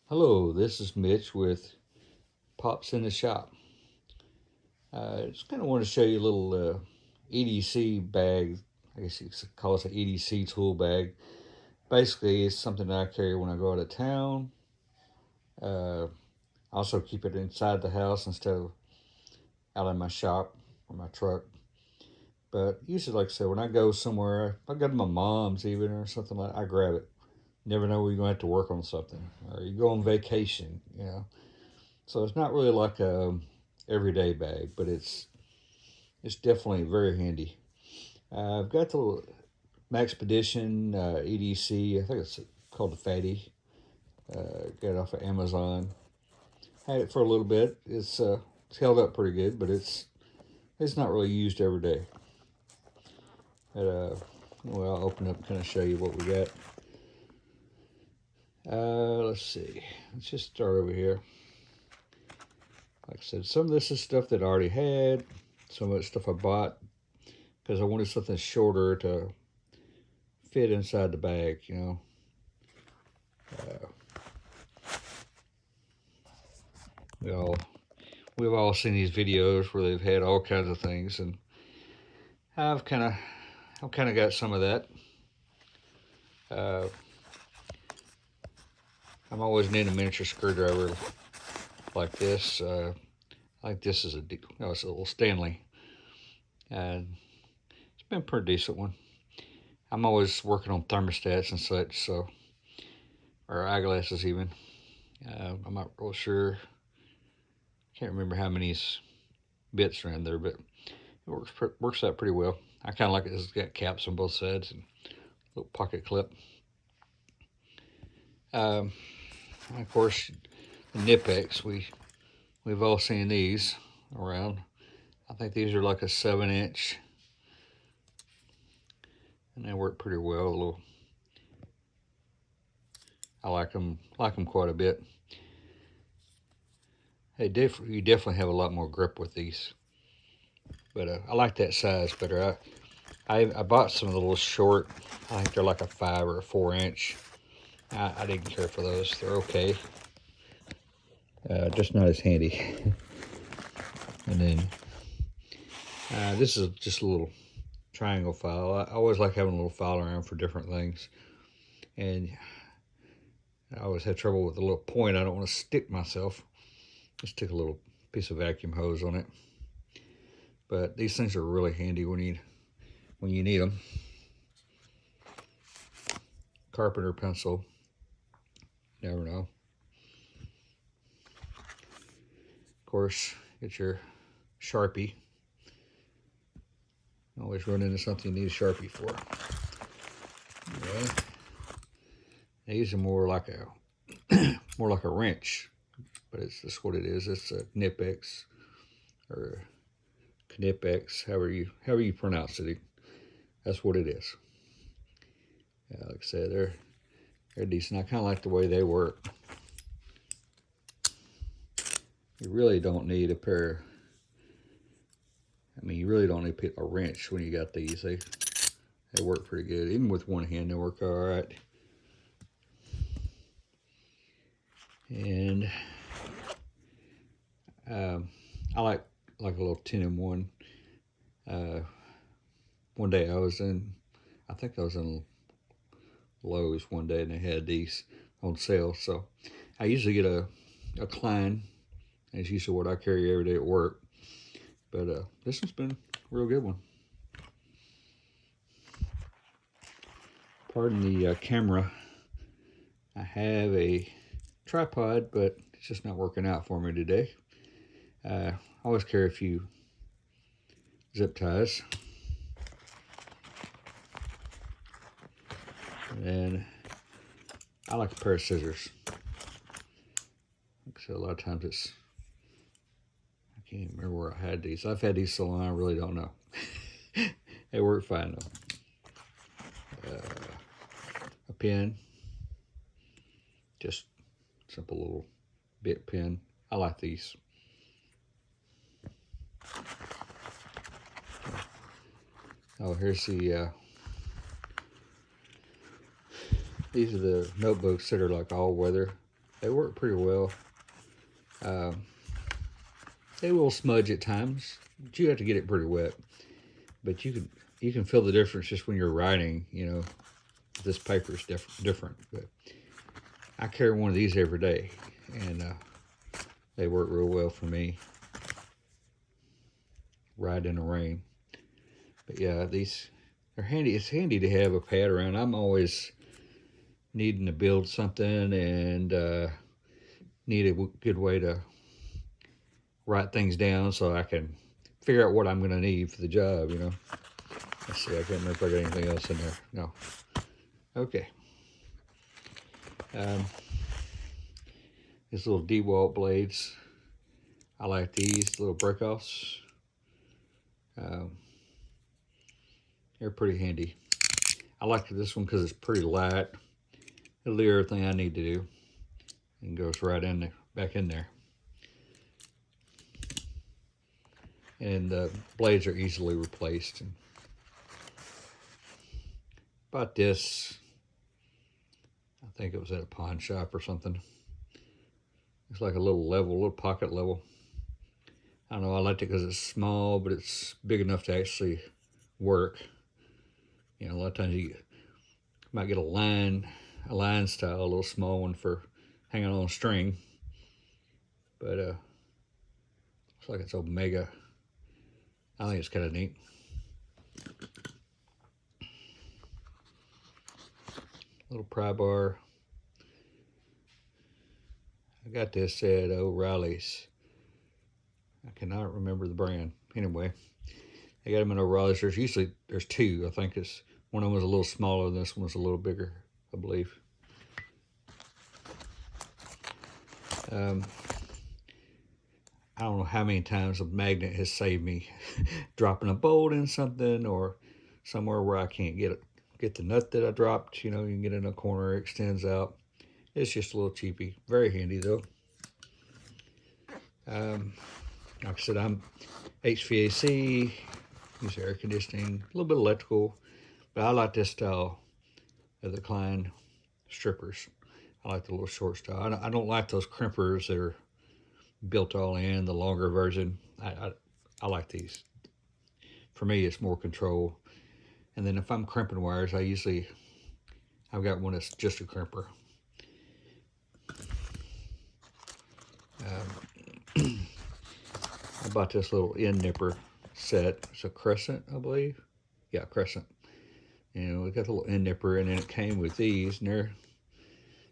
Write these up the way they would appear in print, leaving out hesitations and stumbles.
Hello, this is Mitch with Pops in the Shop. Just kind of want to show you a little EDC bag. I guess you could call it an EDC tool bag. Basically, it's something that I carry when I go out of town. I also keep it inside the house instead of out in my shop or my truck. But usually, like I said, when I go somewhere, if I go to my mom's even or something like that, I grab it. Never know when you're going to have to work on something. Or you go on vacation. So it's not really like a everyday bag, but it's definitely very handy. I've got the little Maxpedition EDC. I think it's called the Fatty. Got it off of Amazon. Had it for a little bit. It's held up pretty good, but it's not really used every day. But well, I'll open up and kind of show you what we got. Let's see. Let's just start over here. Like I said, some of this is stuff that I already had. Some of it's stuff I bought because I wanted something shorter to fit inside the bag. Uh, we've all seen these videos where they've had all kinds of things, and I've kind of got some of that. I'm always needing a miniature screwdriver like this. Like this is it's a little Stanley, and it's been a pretty decent one. I'm always working on thermostats and such, or eyeglasses even. I'm not real sure. Can't remember how many bits are in there, but it works out pretty well. I kind of like it. It's got caps on both sides and a little pocket clip. And of course, the Nipex. We've all seen these around. I think these are like a 7-inch, and they work pretty well. I like them quite a bit. You definitely have a lot more grip with these, but I like that size better. I bought some of the little short. I think they're like a 5 or a 4-inch. I didn't care for those. They're okay, just not as handy. And then this is just a little triangle file. I always like having a little file around for different things, and I always have trouble with the little point. I don't want to stick myself. Just stick a little piece of vacuum hose on it. But these things are really handy when you need them. Carpenter pencil. Never know. Of course, get your Sharpie. Always run into something you need a Sharpie for. Okay. These are more like a wrench, but it's just what it is. It's a Knipex or Knipex, however you pronounce it. That's what it is. Like I said, they're decent. I kind of like the way they work. You really don't need a pair. You really don't need a wrench when you got these. They work pretty good. Even with one hand, they work all right. And I like a little 10-in-1. One day I think I was in Lowe's one day, and they had these on sale. So I usually get a Klein. It's usually what I carry every day at work. But this one's been a real good one. Pardon the camera. I have a tripod, but it's just not working out for me today. I always carry a few zip ties. And I like a pair of scissors. Like I said, a lot of times I can't even remember where I had these. I've had these so long, I really don't know. They work fine though. A pen, just simple little bit pen. I like these. Oh, here's the these are the notebooks that are like all weather. they work pretty well. They will smudge at times, but you have to get it pretty wet. But you can feel the difference just when you're writing. You know, this paper is different. But I carry one of these every day, and they work real well for me. Ride in the rain. But yeah, they're handy. It's handy to have a pad around. I'm always needing to build something and need a good way to write things down so I can figure out what I'm going to need for the job, you know. Let's see, I can't remember if I got anything else in there. No. Okay. These little DeWalt blades. I like these little break-offs. They're pretty handy. I like this one because it's pretty light. It'll do everything I need to do. And goes right in there, back in there. And the blades are easily replaced. And bought this, I think it was at a pawn shop or something. It's like a little pocket level. I don't know, I liked it because it's small, but it's big enough to actually work. You know, a lot of times you might get a line style, a little small one for hanging on a string. But looks like it's Omega. I think it's kind of neat. Little pry bar. I got this at O'Reilly's. I cannot remember the brand. Anyway, I got them in O'Reilly's. There's two. I think one of them was a little smaller than this one was a little bigger, I believe. I don't know how many times a magnet has saved me dropping a bolt in something or somewhere where I can't get the nut that I dropped. You know, you can get in a corner, it extends out. It's just a little cheapy. Very handy though. Like I said, I'm HVAC, use air conditioning, a little bit of electrical, but I like this style of the Klein strippers. I like the little short style. I don't like those crimpers that are built all in, the longer version. I like these. For me, it's more control. And then if I'm crimping wires, I've got one that's just a crimper. I bought this little end nipper set. It's a Crescent, I believe. Yeah, Crescent. And we got the little end nipper, and then it came with these, and they're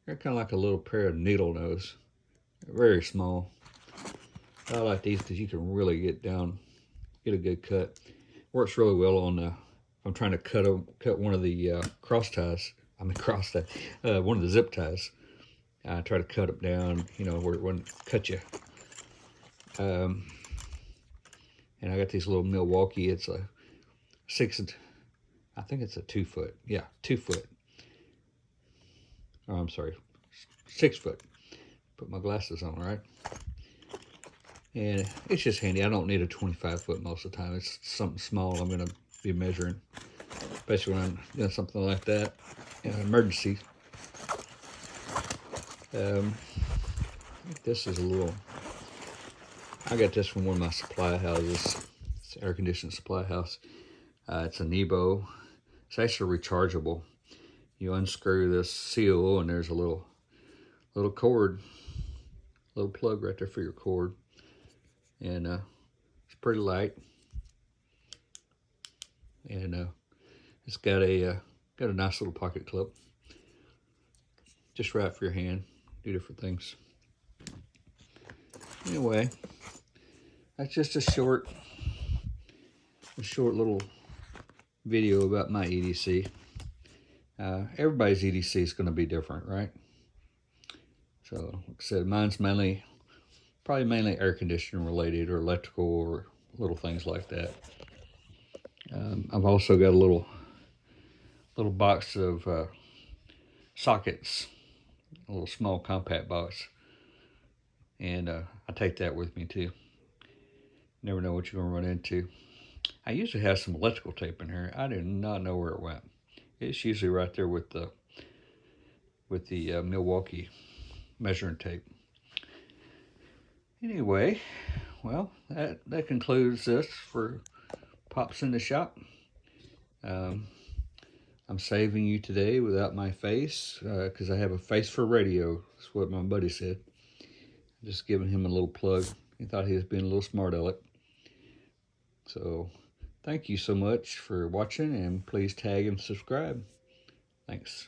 kind of like a little pair of needle nose. They're very small. I like these because you can really get a good cut. Works really well on if I'm trying to cut one of the one of the zip ties. I try to cut them down, you know, where it wouldn't cut you. And I got these little Milwaukee. It's a I think it's a 2 foot. Yeah, 2 foot. Oh, I'm sorry, 6 foot. Put my glasses on, right? And it's just handy. I don't need a 25 foot most of the time. It's something small I'm going to be measuring, especially when I'm doing something like that in an emergency. This is I got this from one of my supply houses. It's an air conditioning supply house. It's a Nebo. It's actually rechargeable. You unscrew this seal and there's a little cord, little plug right there for your cord. And it's pretty light. And it's got a nice little pocket clip. Just right for your hand. Do different things. Anyway, that's just a short little video about my EDC. Everybody's EDC is going to be different, right? So, like I said, mine's probably mainly air conditioning related or electrical or little things like that. I've also got a little box of sockets, a little small compact box, and I take that with me too. Never know what you're gonna run into. I usually have some electrical tape in here. I do not know where it went. It's usually right there with the Milwaukee measuring tape. Anyway, well, that concludes this for Pops in the Shop. I'm saving you today without my face because I have a face for radio. That's what my buddy said. Just giving him a little plug. He thought he was being a little smart aleck. So thank you so much for watching, and please tag and subscribe. Thanks.